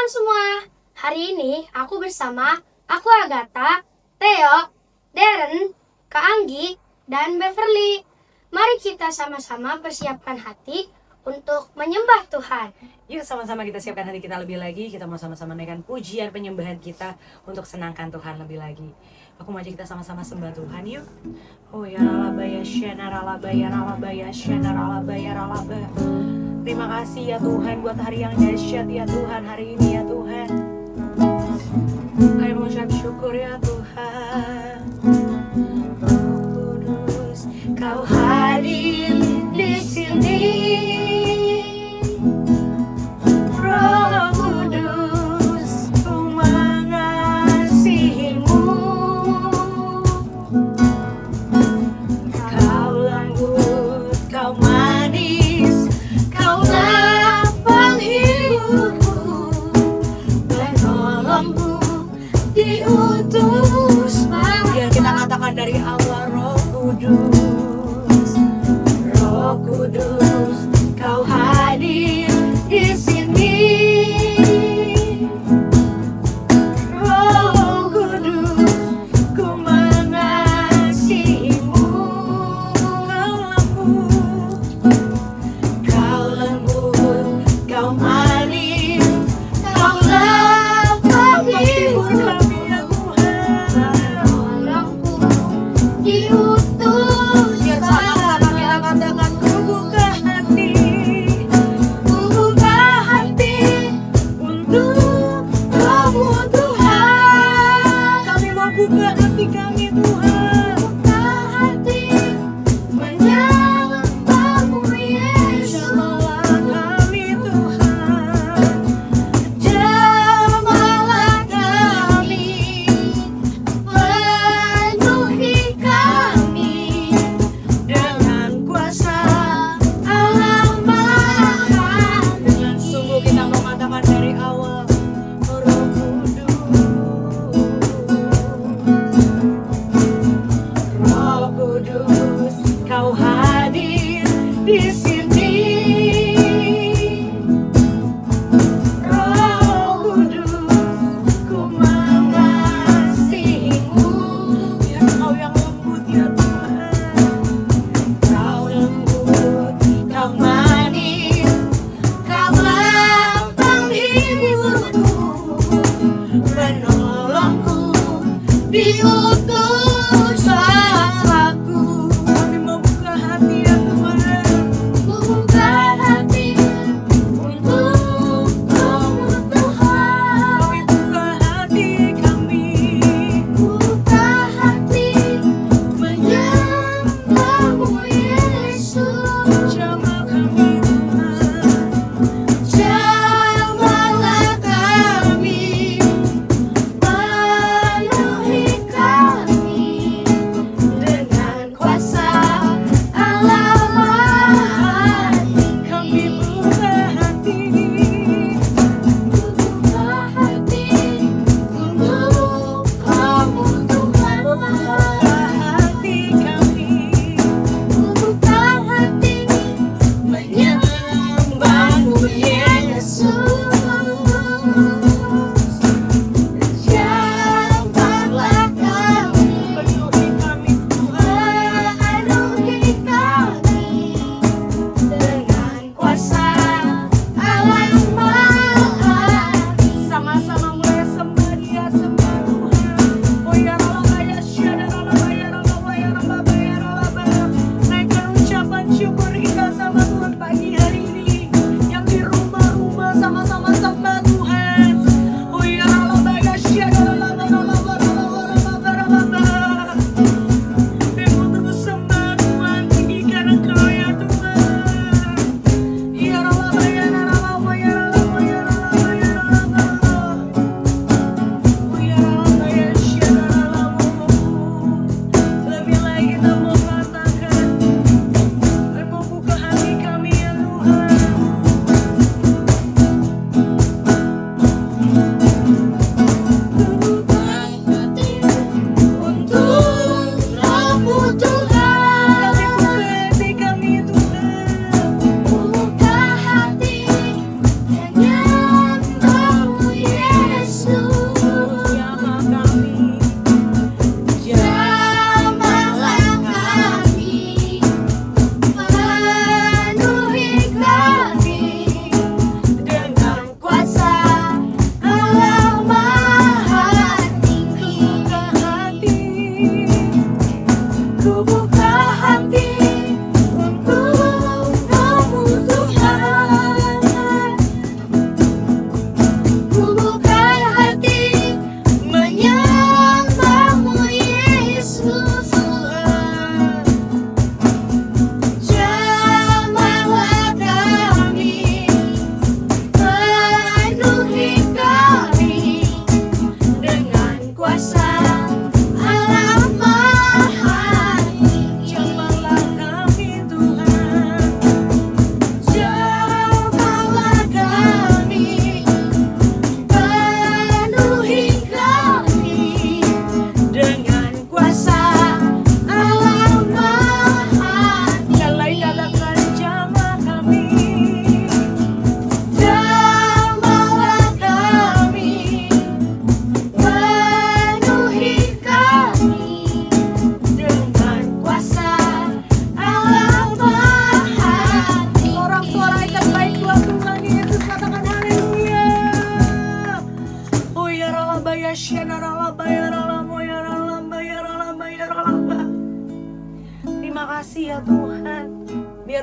Salam semua. Hari ini aku bersama Agatha, Theo, Darren, Kak Anggi, dan Beverly. Mari kita sama-sama persiapkan hati untuk menyembah Tuhan. Yuk sama-sama kita siapkan hati kita lebih lagi. Kita mau sama-sama naikkan pujian penyembahan kita untuk senangkan Tuhan lebih lagi. Aku mau ajak kita sama-sama sembah Tuhan yuk. Oh ya ralabaya syana ralabaya ralabaya syana ralabaya ralaba. Terima kasih ya Tuhan buat hari yang dahsyat ya Tuhan hari ini ya Tuhan. Kami mengucap syukur ya Tuhan. Roh Kudus, Kau hadir di sini. Roh Kudus, Ku mengasihimu. Kau lembut, Kau manis, Kaulah penghiburku, penolongku, diutus. Biar kita katakan dari awal, Roh Kudus, Roh Kudus, Kau hadir di sini. Roh Kudus, Ku mengasihimu. Kau lembut, Kau manis, Kaulah penghibur kami ya Tuhan. Tolongku diutus. Biar sama-sama kita katakan ku buka hati untuk Kamu Tuhan. Kami mau buka hati kami Tuhan. Buka hati menyembahmu Yesus. Jamalah kami Tuhan. Jamalah kami, penuhi kami Dengan kuasa Allah Maha. dengan sungguh kita mau katakan dari awal.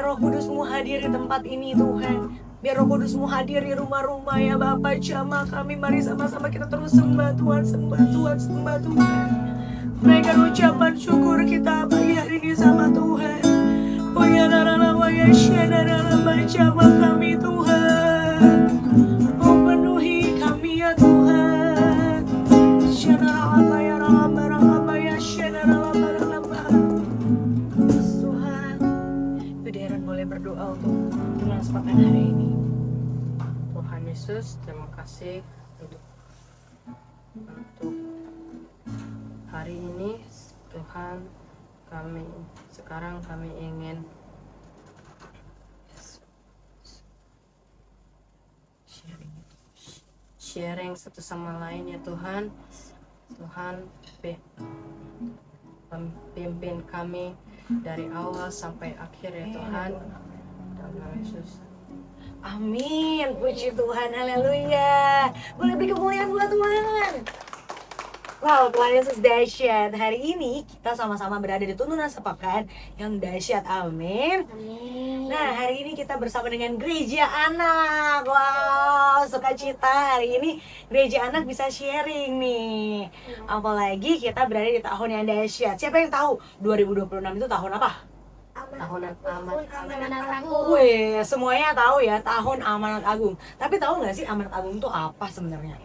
Roh Kudus-Mu hadir di tempat ini Tuhan. Biar Roh Kudus-Mu hadir di rumah-rumah ya Bapak, jamah kami. Mari sama-sama kita terus sembah Tuhan, sembah Tuhan, sembah Tuhan. Naikkan ucapan syukur kita pagi hari ini sama Tuhan. Oh ya darah ya syadara jamah kami Tuhan. Oh penuhi kami ya Tuhan. Syadara ya ya syadara Tuhan. Yudaran boleh berdoa untuk tunas pekan hari ini. Tuhan Yesus, terima kasih untuk hari ini. Tuhan, kami ingin sharing satu sama lain ya Tuhan. Tuhan, pimpin kami dari awal sampai akhir ya Tuhan. Dalam nama Yesus. Amin, puji Tuhan, haleluya. Boleh beri kemuliaan buat Tuhan. Wow, Tuhan Yesus dahsyat. Hari ini kita sama-sama berada di tuntunan sepekan yang dahsyat, amin. Amin. Nah, hari ini kita bersama dengan Gereja Anak. Wow, sukacita hari ini Gereja Anak bisa sharing nih. Apalagi kita berada di tahun yang dahsyat. Siapa yang tahu 2026 itu tahun apa? Tahun Amanat Agung. Wih, semuanya tahu ya, tahun Amanat Agung. Tapi tahu nggak sih Amanat Agung itu apa sebenarnya?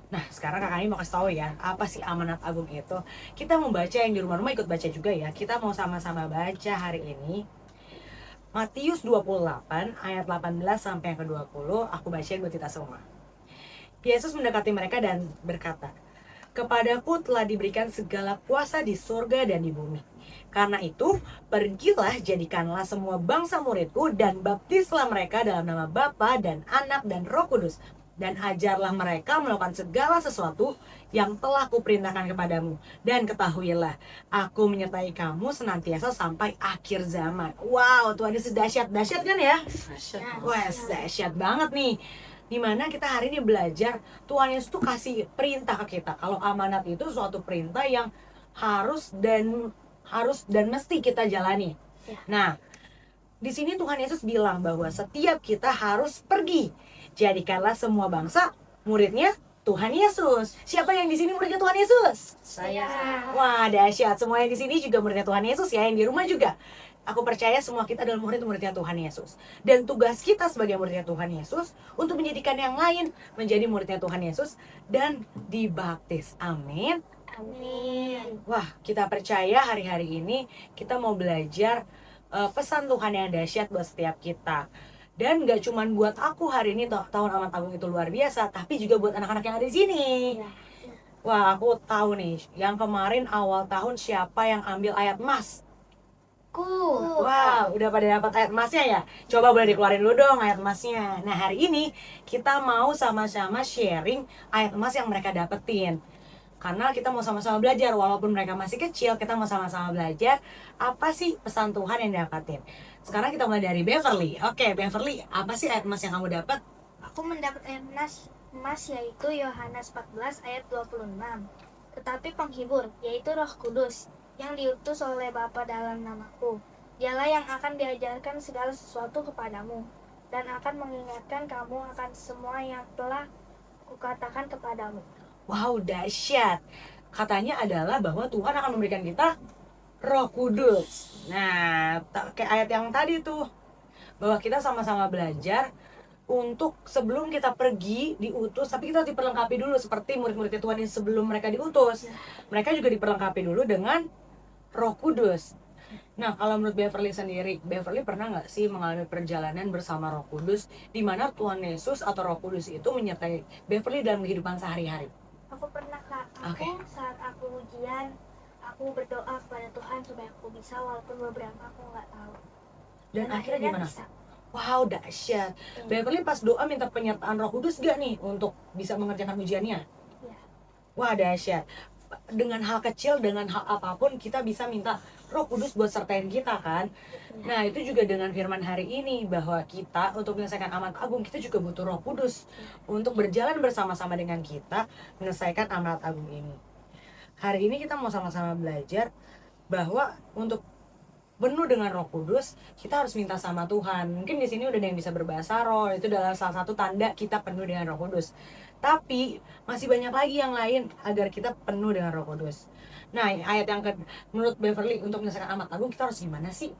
Nah, sekarang kakak ini mau kasih tahu ya, apa sih Amanat Agung itu? Kita mau baca, yang di rumah-rumah ikut baca juga ya. Kita mau sama-sama baca hari ini Matius 28 ayat 18 sampai yang ke-20. Aku bacain buat kita semua. Yesus mendekati mereka dan berkata, "Kepadaku telah diberikan segala kuasa di surga dan di bumi. Karena itu, pergilah jadikanlah semua bangsa muridku dan baptislah mereka dalam nama Bapa dan Anak dan Roh Kudus. Dan ajarlah mereka melakukan segala sesuatu yang telah kuperintahkan kepadamu. Dan ketahuilah, aku menyertai kamu senantiasa sampai akhir zaman." Wow, Tuhan Yesus dahsyat. Dahsyat kan ya? Wah, dahsyat banget nih. Dimana kita hari ini belajar Tuhan Yesus tuh kasih perintah ke kita. Kalau amanat itu suatu perintah yang harus dan mesti kita jalani. Nah, di sini Tuhan Yesus bilang bahwa setiap kita harus pergi. Jadikanlah semua bangsa muridnya Tuhan Yesus. Siapa yang di sini muridnya Tuhan Yesus? Saya. Wah, dahsyat. Semua yang di sini juga muridnya Tuhan Yesus ya, yang di rumah juga. Aku percaya semua kita adalah murid-muridnya Tuhan Yesus. Dan tugas kita sebagai muridnya Tuhan Yesus untuk menjadikan yang lain menjadi muridnya Tuhan Yesus dan dibaptis. Amin. Amin. Wah, kita percaya hari-hari ini kita mau belajar pesan Tuhan yang dahsyat buat setiap kita. Dan gak cuman buat aku hari ini tahun Amanat Agung itu luar biasa, tapi juga buat anak-anak yang ada di sini. Wah, aku tahu nih, yang kemarin awal tahun siapa yang ambil ayat emas? Wah, udah pada dapat ayat emasnya ya? Coba boleh dikeluarin dulu dong ayat emasnya. Nah, hari ini kita mau sama-sama sharing ayat emas yang mereka dapetin. Karena kita mau sama-sama belajar, walaupun mereka masih kecil, kita mau sama-sama belajar apa sih pesan Tuhan yang dapatin. Sekarang kita mulai dari Beverly. Oke, Beverly, apa sih ayat emas yang kamu dapat? Aku mendapat ayat emas yaitu Yohanes 14 ayat 26. Tetapi penghibur, yaitu Roh Kudus, yang diutus oleh Bapa dalam namaku. Dialah yang akan diajarkan segala sesuatu kepadamu, dan akan mengingatkan kamu akan semua yang telah kukatakan kepadamu. Wow, dahsyat. Katanya adalah bahwa Tuhan akan memberikan kita Roh Kudus. Nah, kayak ayat yang tadi tuh, bahwa kita sama-sama belajar untuk sebelum kita pergi diutus, tapi kita diperlengkapi dulu seperti murid-muridnya Tuhan yang sebelum mereka diutus. Mereka juga diperlengkapi dulu dengan Roh Kudus. Nah, kalau menurut Beverly sendiri, Beverly pernah nggak sih mengalami perjalanan bersama Roh Kudus, di mana Tuhan Yesus atau Roh Kudus itu menyertai Beverly dalam kehidupan sehari-hari? Aku pernah, Kak. Oke. Saat aku ujian, aku berdoa kepada Tuhan supaya aku bisa, walaupun beberapa aku nggak tahu. Dan akhirnya gimana? Bisa. Wow, dahsyat. Beverly pas doa minta penyertaan Roh Kudus gak nih untuk bisa mengerjakan ujiannya? Iya. Wah, dahsyat. Dengan hal kecil, dengan hal apapun kita bisa minta Roh Kudus buat sertain kita kan. Nah, itu juga dengan firman hari ini, bahwa kita untuk menyelesaikan amanat agung kita juga butuh Roh Kudus untuk berjalan bersama-sama dengan kita menyelesaikan amanat agung ini. Hari ini kita mau sama-sama belajar bahwa untuk penuh dengan Roh Kudus, kita harus minta sama Tuhan. Mungkin di sini udah ada yang bisa berbahasa roh, itu adalah salah satu tanda kita penuh dengan Roh Kudus. Tapi masih banyak lagi yang lain agar kita penuh dengan Roh Kudus. Nah, ayat yang menurut Beverly untuk menyelesaikan amanat agung kita harus gimana sih?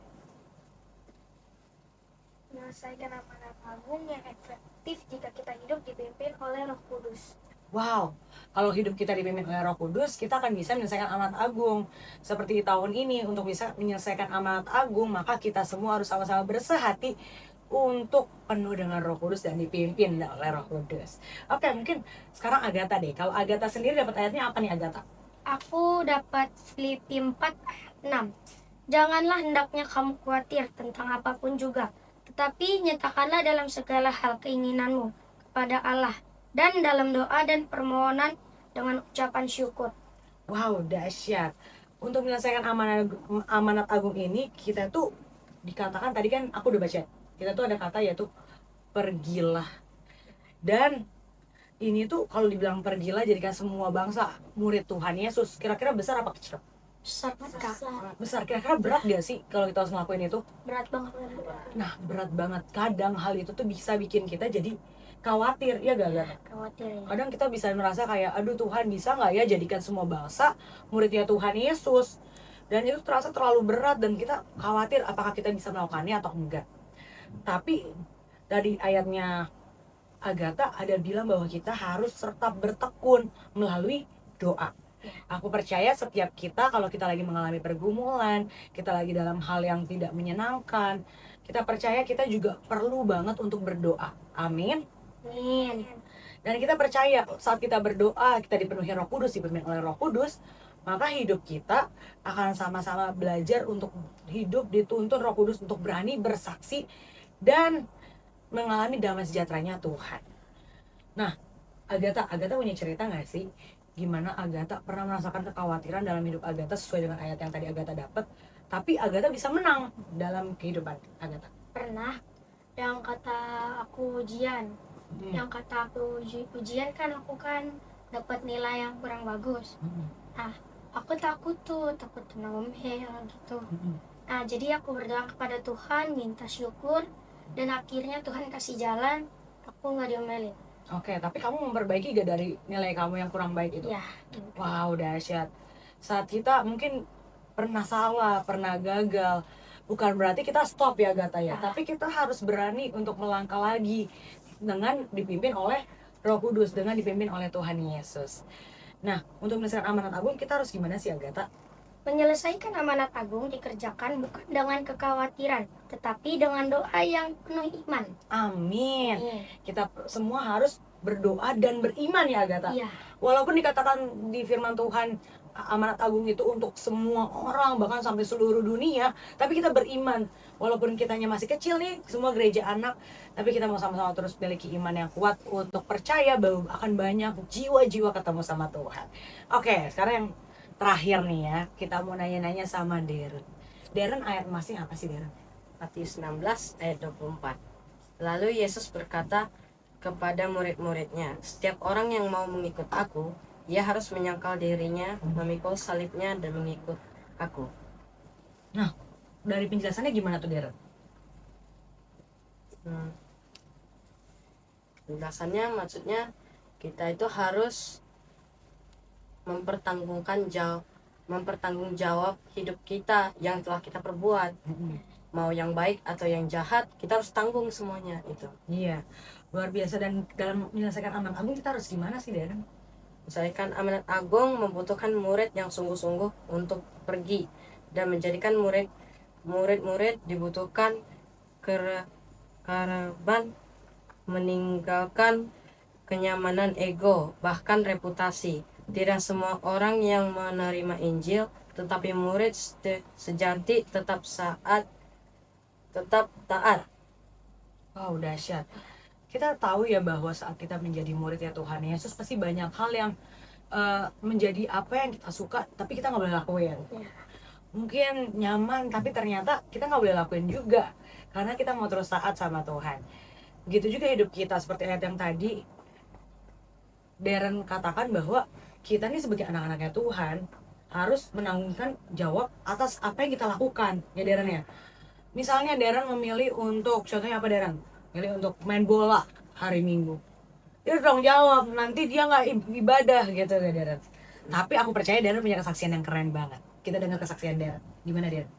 Menyelesaikan amanat agung yang efektif jika kita hidup dipimpin oleh Roh Kudus. Wow, kalau hidup kita dipimpin oleh Roh Kudus, kita akan bisa menyelesaikan amanat agung. Seperti di tahun ini, untuk bisa menyelesaikan amanat agung, maka kita semua harus sama-sama bersehati untuk penuh dengan Roh Kudus dan dipimpin oleh Roh Kudus. Oke, mungkin sekarang Agatha deh. Kalau Agatha sendiri dapat ayatnya apa nih, Agatha? Aku dapat Filipi 4 ayat 6. Janganlah hendaknya kamu khawatir tentang apapun juga, tetapi nyatakanlah dalam segala hal keinginanmu kepada Allah, dan dalam doa dan permohonan dengan ucapan syukur. Wow, dahsyat. Untuk menyelesaikan amanat agung ini, kita tuh dikatakan tadi kan aku udah baca. Kita tuh ada kata yaitu pergilah. Dan ini tuh kalau dibilang pergilah jadikan semua bangsa murid Tuhan Yesus. Kira-kira besar apa kecil? Besar Kak. Besar. Kira-kira berat gak sih kalau kita harus ngelakuin itu? Berat banget. Nah, berat banget. Kadang hal itu tuh bisa bikin kita jadi khawatir, ya gak? Khawatir ya. Kadang kita bisa merasa kayak, aduh Tuhan bisa nggak ya jadikan semua bangsa muridnya Tuhan Yesus. Dan itu terasa terlalu berat dan kita khawatir apakah kita bisa melakukannya atau enggak. Tapi dari ayatnya Agatha ada bilang bahwa kita harus tetap bertekun melalui doa. Aku percaya setiap kita kalau kita lagi mengalami pergumulan, kita lagi dalam hal yang tidak menyenangkan, kita percaya kita juga perlu banget untuk berdoa. Amin. Amin. Dan kita percaya saat kita berdoa, kita dipenuhi Roh Kudus, dipimpin oleh Roh Kudus, maka hidup kita akan sama-sama belajar untuk hidup dituntun Roh Kudus untuk berani bersaksi dan mengalami damai sejahteranya Tuhan. Nah, Agatha punya cerita nggak sih? Gimana Agatha pernah merasakan kekhawatiran dalam hidup Agatha sesuai dengan ayat yang tadi Agatha dapat, tapi Agatha bisa menang dalam kehidupan Agatha? Pernah yang kata aku ujian. Yang kata aku ujian kan aku kan dapat nilai yang kurang bagus. Nah, aku takut kena ngomel gitu. Nah, jadi aku berdoa kepada Tuhan, minta syukur, dan akhirnya Tuhan kasih jalan, aku nggak diomelin. Oke, tapi kamu memperbaiki gak dari nilai kamu yang kurang baik itu? Ya. Wow, dahsyat. Saat kita mungkin pernah salah, pernah gagal, bukan berarti kita stop ya Agatha ya, tapi kita harus berani untuk melangkah lagi dengan dipimpin oleh Roh Kudus, dengan dipimpin oleh Tuhan Yesus. Nah, untuk menyelesaikan amanat agung kita harus gimana sih Agatha? Menyelesaikan amanat agung dikerjakan bukan dengan kekhawatiran, tetapi dengan doa yang penuh iman. Amin. Iya. Kita semua harus berdoa dan beriman ya Agatha. Iya. Walaupun dikatakan di firman Tuhan amanat agung itu untuk semua orang bahkan sampai seluruh dunia, tapi kita beriman walaupun kitanya masih kecil nih, semua gereja anak, tapi kita mau sama-sama terus memiliki iman yang kuat untuk percaya bahwa akan banyak jiwa-jiwa ketemu sama Tuhan. Oke, sekarang yang terakhir nih ya, kita mau nanya-nanya sama Darren. Darren, ayat emasnya apa sih Darren? Matius 16 ayat 24. Lalu Yesus berkata kepada murid-muridnya, setiap orang yang mau mengikut aku, ia harus menyangkal dirinya, memikul salibnya, dan mengikut aku. Nah, dari penjelasannya gimana tuh Darren? Penjelasannya maksudnya kita itu harus mempertanggung jawab hidup kita yang telah kita perbuat. Mau yang baik atau yang jahat, kita harus tanggung semuanya itu. Iya, luar biasa. Dan dalam menyelesaikan amanat agung kita harus gimana sih Darren? Menyelesaikan amanat agung membutuhkan murid yang sungguh-sungguh untuk pergi, dan menjadikan murid-murid dibutuhkan kereban, meninggalkan kenyamanan ego, bahkan reputasi. Tidak semua orang yang menerima Injil, tetapi murid sejati tetap taat. Wow, dahsyat. Kita tahu ya bahwa saat kita menjadi murid ya Tuhan Yesus pasti banyak hal yang menjadi apa yang kita suka tapi kita nggak boleh lakuin. Mungkin nyaman tapi ternyata kita nggak boleh lakuin juga karena kita mau terus taat sama Tuhan. Begitu juga hidup kita, seperti ayat yang tadi Darren katakan bahwa kita nih sebagai anak-anaknya Tuhan harus menanggungkan jawab atas apa yang kita lakukan ya Darren ya. Misalnya Darren memilih untuk, contohnya apa Darren? Milih untuk main bola hari Minggu. Dia harus tanggung jawab, nanti dia nggak ibadah gitu ya Darren. Tapi aku percaya Darren punya kesaksian yang keren banget. Kita dengar kesaksian Darren. Gimana Darren?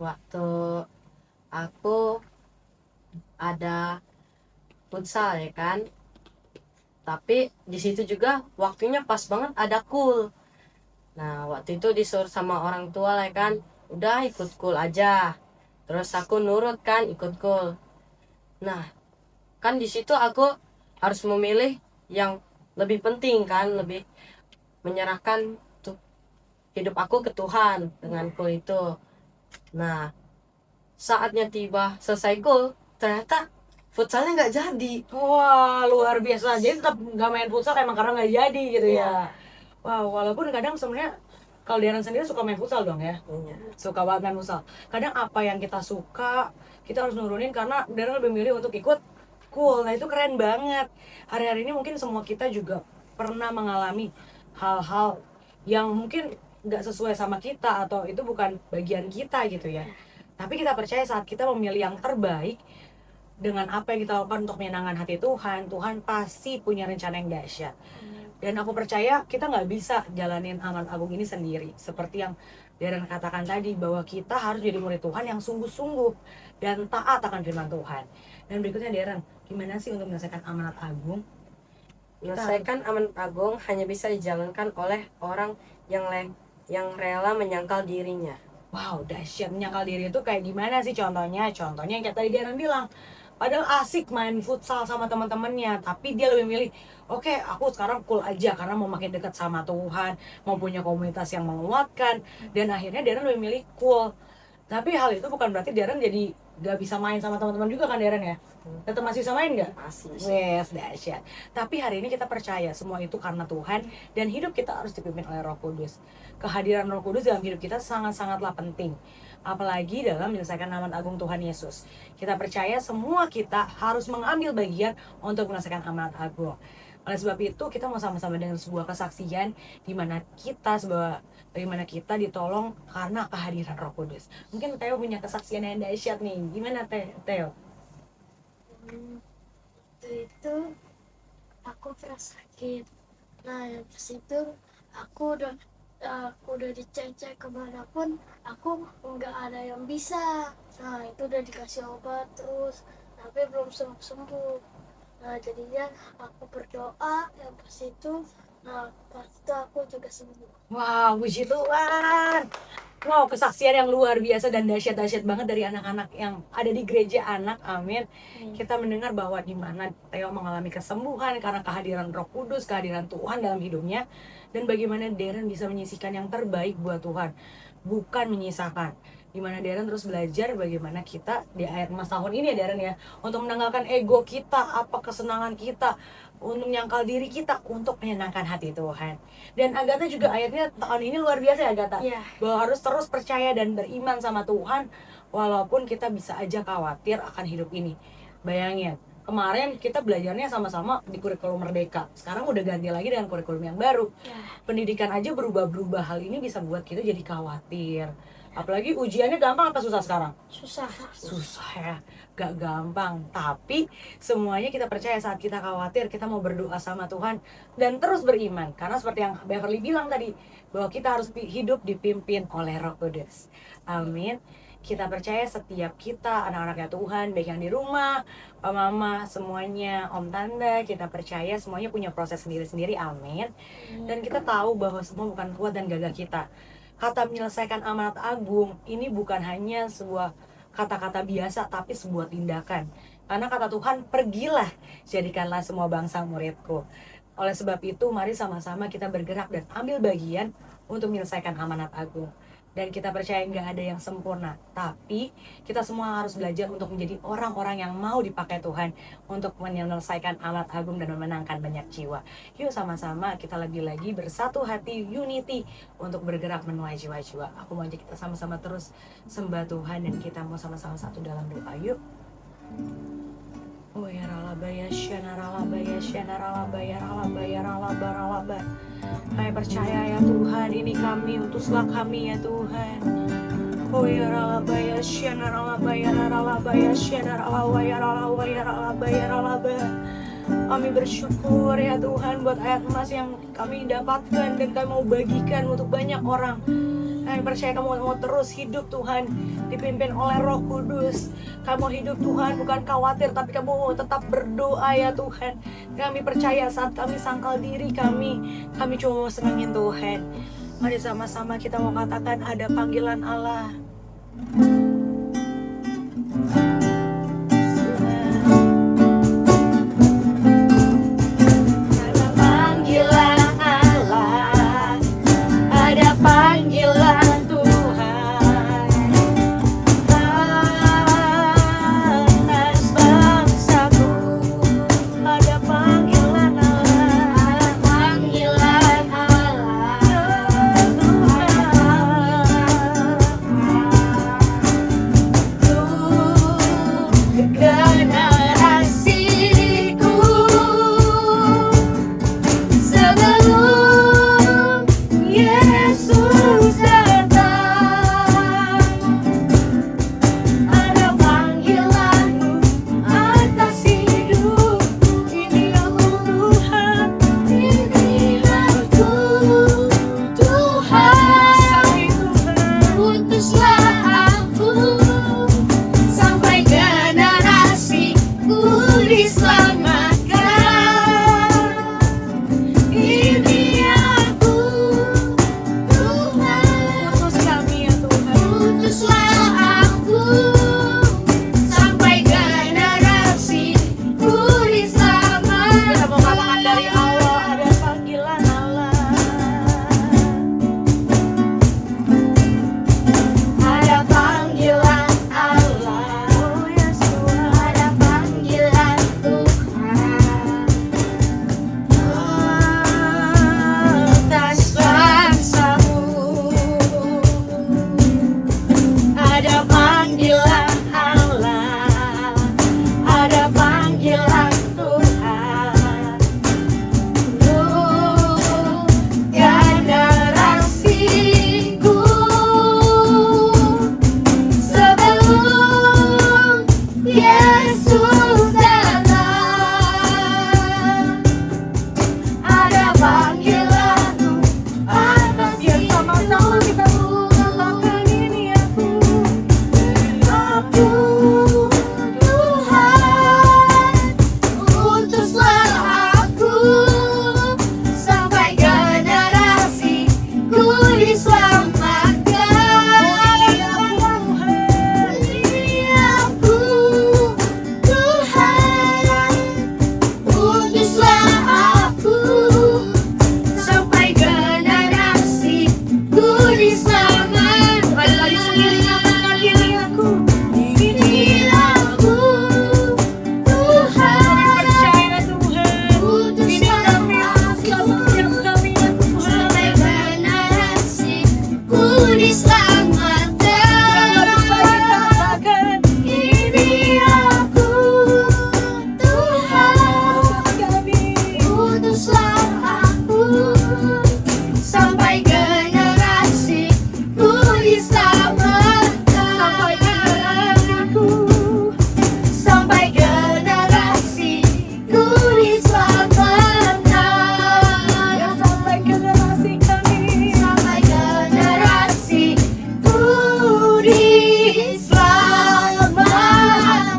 Waktu aku ada futsal ya kan, tapi di situ juga waktunya pas banget ada cool. Nah waktu itu disuruh sama orang tua lah ya kan, udah ikut cool aja. Terus aku nurut kan, ikut cool. Nah kan di situ aku harus memilih yang lebih penting kan, lebih menyerahkan tuh hidup aku ke Tuhan dengan cool itu. Nah saatnya tiba selesai gol, ternyata futsalnya nggak jadi. Wah luar biasa. Jadi tetap nggak main futsal emang karena nggak jadi gitu ya. Wow, walaupun kadang sebenarnya kalau Darren sendiri suka main futsal dong ya. Iya. Suka banget main futsal. Kadang apa yang kita suka kita harus nurunin karena Darren lebih milih untuk ikut cool. Nah itu keren banget. Hari-hari ini mungkin semua kita juga pernah mengalami hal-hal yang mungkin nggak sesuai sama kita atau itu bukan bagian kita gitu ya. Tapi kita percaya saat kita memilih yang terbaik dengan apa yang kita lakukan untuk menyenangkan hati Tuhan, Tuhan pasti punya rencana yang dahsyat. Dan aku percaya kita nggak bisa jalanin amanat agung ini sendiri. Seperti yang Darren katakan tadi, bahwa kita harus jadi murid Tuhan yang sungguh-sungguh dan taat akan firman Tuhan. Dan berikutnya Darren, gimana sih untuk menyelesaikan amanat agung? Menyelesaikan amanat agung hanya bisa dijalankan oleh orang yang rela menyangkal dirinya. Wow, dahsyat. Menyangkal diri itu kayak gimana sih contohnya? Contohnya yang kayak tadi Darren bilang, padahal asik main futsal sama teman-temannya, tapi dia lebih milih, oke, aku sekarang cool aja karena mau makin dekat sama Tuhan, mau punya komunitas yang menguatkan, dan akhirnya Darren lebih milih cool. Tapi hal itu bukan berarti Darren jadi gak bisa main sama teman-teman juga kan Darren ya? Tetap masih bisa main gak? Masih. Yes, dahsyat. Tapi hari ini kita percaya semua itu karena Tuhan dan hidup kita harus dipimpin oleh Roh Kudus. Kehadiran Roh Kudus dalam hidup kita sangat-sangatlah penting. Apalagi dalam menyelesaikan amanat agung Tuhan Yesus. Kita percaya semua kita harus mengambil bagian untuk menyelesaikan amanat agung. Oleh sebab itu kita mau sama-sama dengan sebuah kesaksian di mana kita bagaimana kita ditolong karena kehadiran Roh Kudus. Mungkin Theo punya kesaksian yang dahsyat nih. Gimana Theo? Waktu itu aku pernah sakit. Nah, pas itu aku udah dicek-cek kemanapun, aku nggak ada yang bisa. Nah, itu udah dikasih obat terus, tapi belum sembuh. Nah, jadinya aku berdoa yang pas itu. Nah, pas itu aku juga sembuh. Wow, puji Tuhan. Wow, kesaksian yang luar biasa dan dahsyat-dahsyat banget dari anak-anak yang ada di gereja anak. Amin. Kita mendengar bahwa di mana Theo mengalami kesembuhan karena kehadiran Roh Kudus, kehadiran Tuhan dalam hidupnya, dan bagaimana Darren bisa menyisihkan yang terbaik buat Tuhan, bukan menyisakan. Di mana Darren terus belajar bagaimana kita di akhir emas tahun ini ya Darren ya, untuk menanggalkan ego kita, apa kesenangan kita, untuk menyangkal diri kita untuk menyenangkan hati Tuhan. Dan Agatha juga ayatnya tahun ini luar biasa ya Agatha. Iya. Bahwa harus terus percaya dan beriman sama Tuhan walaupun kita bisa aja khawatir akan hidup ini. Bayangin, kemarin kita belajarnya sama-sama di kurikulum Merdeka. Sekarang udah ganti lagi dengan kurikulum yang baru. Pendidikan aja berubah-berubah, hal ini bisa buat kita jadi khawatir. Apalagi ujiannya gampang apa susah sekarang? Susah. Susah ya, gak gampang. Tapi semuanya kita percaya saat kita khawatir, kita mau berdoa sama Tuhan dan terus beriman. Karena seperti yang Beverly bilang tadi, bahwa kita harus hidup dipimpin oleh Roh Kudus. Amin. Kita percaya setiap kita, anak-anaknya Tuhan, baik yang di rumah, mama, semuanya, om, tante, kita percaya semuanya punya proses sendiri-sendiri. Amin. Dan kita tahu bahwa semua bukan kuat dan gagah kita. Kata menyelesaikan amanat agung ini bukan hanya sebuah kata-kata biasa, tapi sebuah tindakan. Karena kata Tuhan, pergilah, jadikanlah semua bangsa muridku. Oleh sebab itu, mari sama-sama kita bergerak dan ambil bagian untuk menyelesaikan amanat agung. Dan kita percaya nggak ada yang sempurna, tapi kita semua harus belajar untuk menjadi orang-orang yang mau dipakai Tuhan untuk menyelesaikan amanat agung dan memenangkan banyak jiwa. Yuk sama-sama kita lagi-lagi bersatu hati, unity, untuk bergerak menuai jiwa-jiwa. Aku mau ajak kita sama-sama terus sembah Tuhan dan kita mau sama-sama satu dalam doa. Yuk. Oh ya ralabaya syana ralabaya Kami percaya ya Tuhan, ini kami, utuslah kami ya Tuhan. Oh ya ralabaya syanar ralabaya ralabaya syanar ralawaya ralawaya ralabaya ralabaya. Kami bersyukur ya Tuhan buat ayat emas yang kami dapatkan dan kami mau bagikan untuk banyak orang. Kami percaya kamu mau terus hidup Tuhan, dipimpin oleh Roh Kudus. Kamu hidup Tuhan bukan khawatir, tapi kamu mau tetap berdoa ya Tuhan. Kami percaya saat kami sangkal diri kami cuma mau senangin Tuhan. Mari sama-sama kita mau katakan ada panggilan Allah. Ada panggilan Allah, ada panggilan Tuhan atas bangsaku. Ada panggilan Allah, ada panggilan Allah, generasiku sebelum Yesus datang. Ada panggilanmu atas hidupku. Ini aku Tuhan, ini aku Tuhan. Utuslah aku sampai generasiku diselamatkan. Ini aku Tuhan, utus kami ya Tuhan. Utuslah aku sampai generasiku diselamatkan. Kita mau katakan dari awal, ada panggilan Allah. Ada panggilan Allah, oh Yesus, ada panggilan Tuhan atas bangsamu. Ada panggilan Allah, ada panggilan Tuhan untuk generasiku sebelum Yesus datang. Ada panggilanmu atas sama-sama kita katakan ini aku Tuhan. Utuslah aku sampai generasiku diselamatkan. Ini aku Tuhan. Utuslah aku sampai generasiku diselamatkan. Balik lagi sendiri katakan ini aku. Ini aku Tuhan. Percaya Tuhan. Utuslah aku sampai generasiku diselamatkan. Ini aku Tuhan. Utuslah aku sampai generasiku diselamatkan. Sampai generasiku diselamatkan. Sampai generasi kami, sampai generasiku diselamatkan.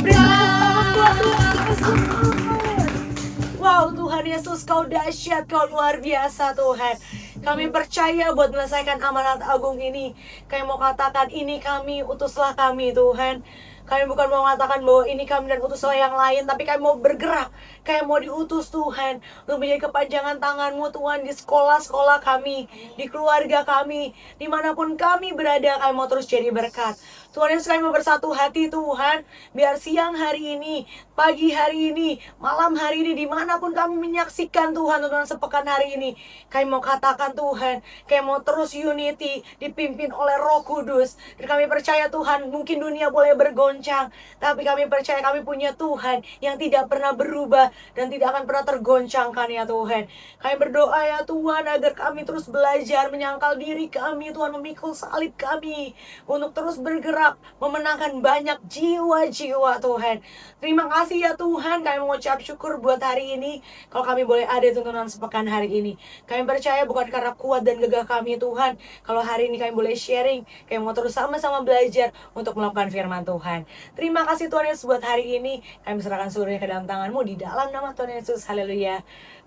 Wow Tuhan Yesus, kau dahsyat, kau luar biasa Tuhan. Kami percaya buat menyelesaikan amanat agung ini. Kami mau katakan ini kami, utuslah kami Tuhan. Kami bukan mau mengatakan bahwa ini kami dan utuslah yang lain, tapi kami mau bergerak. Kami mau diutus Tuhan untuk menjadi kepanjangan tangan-Mu Tuhan di sekolah-sekolah kami, di keluarga kami, dimanapun kami berada. Kami mau terus jadi berkat. Tuhan Yesus, kami mau bersatu hati Tuhan. Biar siang hari ini, pagi hari ini, malam hari ini, dimanapun kami menyaksikan Tuhan Tuhan sepekan hari ini, kami mau katakan Tuhan, kami mau terus unity, dipimpin oleh Roh Kudus. Dan kami percaya Tuhan, mungkin dunia boleh bergoncang, tergoncang. Tapi kami percaya kami punya Tuhan yang tidak pernah berubah dan tidak akan pernah tergoncangkan ya Tuhan. Kami berdoa ya Tuhan agar kami terus belajar menyangkal diri kami Tuhan, memikul salib kami untuk terus bergerak memenangkan banyak jiwa-jiwa Tuhan. Terima kasih ya Tuhan, kami mengucap syukur buat hari ini. Kalau kami boleh ada tuntunan sepekan hari ini, kami percaya bukan karena kuat dan gagah kami Tuhan. Kalau hari ini kami boleh sharing, kami mau terus sama-sama belajar untuk melakukan firman Tuhan. Terima kasih Tuhan Yesus buat hari ini. Kami serahkan seluruhnya ke dalam tangan-Mu di dalam nama Tuhan Yesus. Haleluya.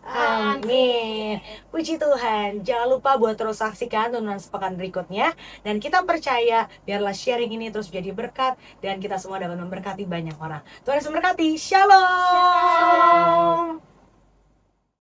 Amin. Puji Tuhan. Jangan lupa buat terus saksikan tuntunan sepekan berikutnya. Dan kita percaya biarlah sharing ini terus menjadi berkat dan kita semua dapat memberkati banyak orang. Tuhan Yesus memberkati. Shalom.